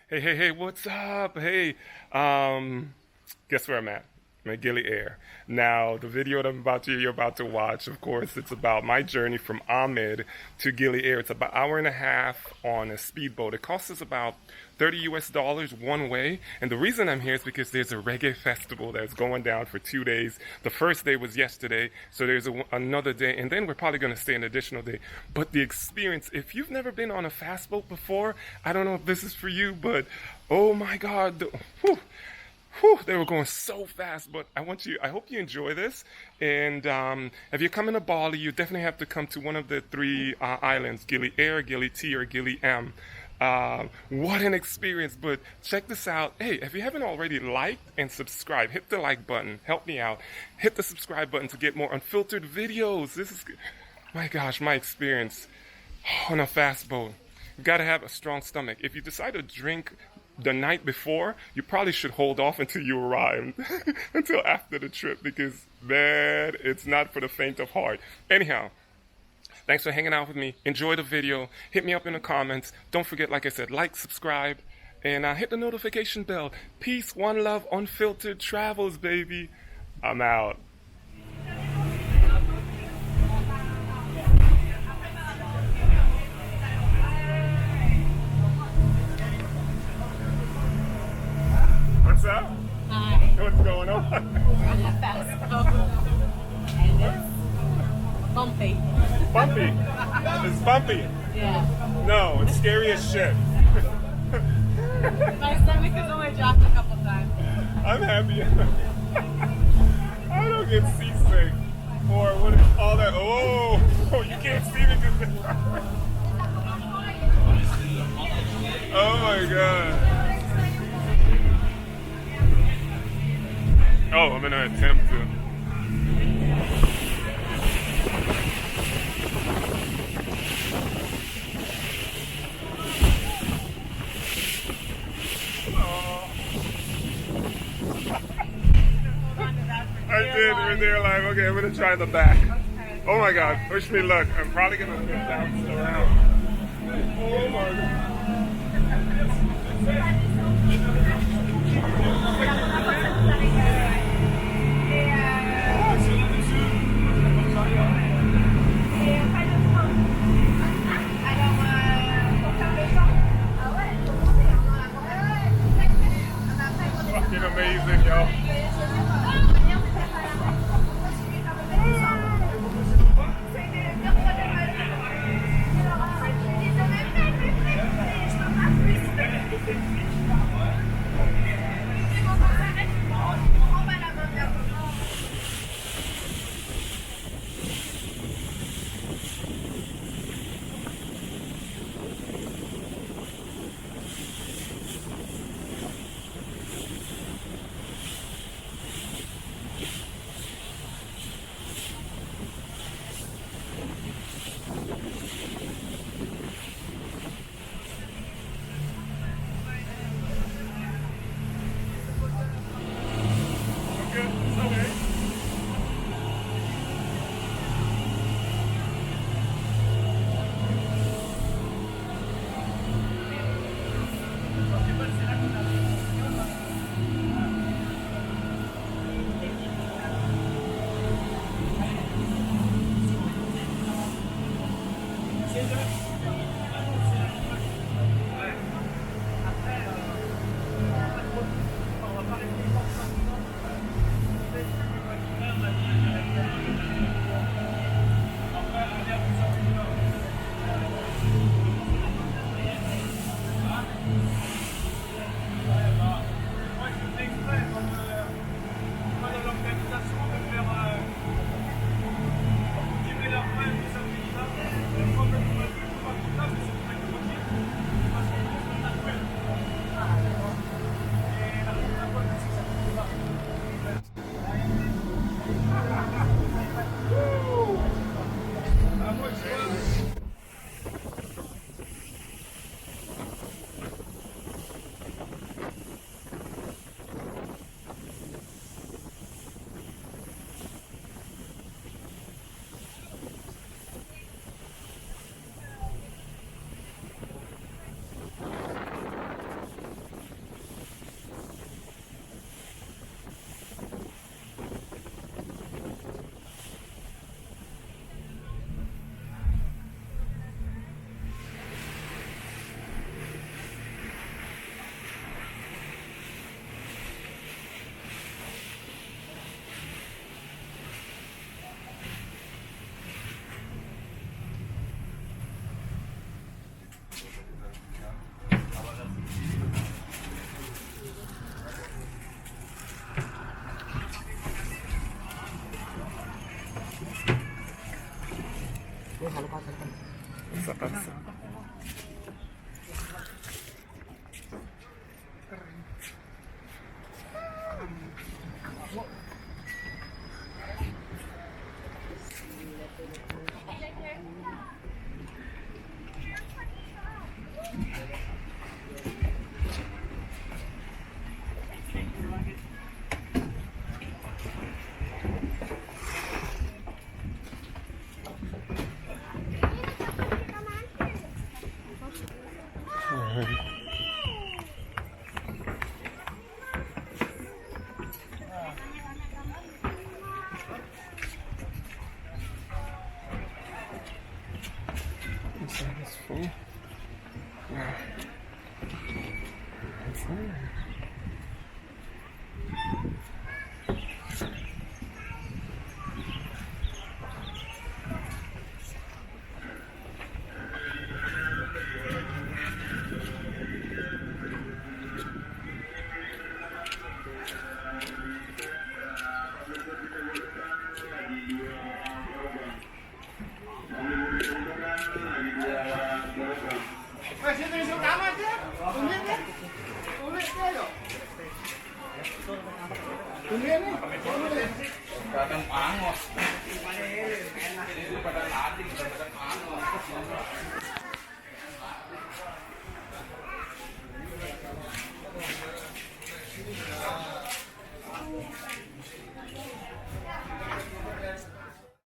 Hey, what's up? Um, guess where I'm at? I'm at Gili Air. Now, the video that you're about to watch, of course, it's about my journey from Amed to Gili Air. It's about an hour and a half on a speedboat. It costs us about 30 US dollars one way. And the reason I'm here is because there's a reggae festival that's going down for 2 days. The first day was yesterday, so there's another day, and then we're probably going to stay an additional day. But the experience, if you've never been on a fast boat before, I don't know if this is for you, but oh my God, whew, they were going so fast. But I hope you enjoy this. And if you're coming to Bali, you definitely have to come to one of the three islands: Gili Air, Gili T, or Gili M. What an experience. But check this out. Hey, if you haven't already liked and subscribed, hit the like button. Help me out. Hit the subscribe button to get more unfiltered videos. This is, my gosh, my experience on a fast boat. You gotta have a strong stomach. If you decide to drink the night before, you probably should hold off until you arrive, until after the trip, because man, it's not for the faint of heart. Anyhow, thanks for hanging out with me. Enjoy the video. Hit me up in the comments. Don't forget, like I said, like, subscribe, and hit the notification bell. Peace, one love, unfiltered travels, baby. I'm out. What's up? Hi. What's going on? We're on the festival. And it's bumpy. Bumpy. It's bumpy. Yeah. No, it's scary as shit. My stomach has only dropped a couple times. I'm happy. I don't get seasick. Or what is all that? Oh, you can't see me because. Oh my God. Oh, I'm gonna attempt to. I did. We're there like, okay, I'm gonna try the back. Oh my God, wish me luck. I'm probably gonna get bounced around. Oh my God. Fucking amazing, yo. That's It's full. Yeah. It's there.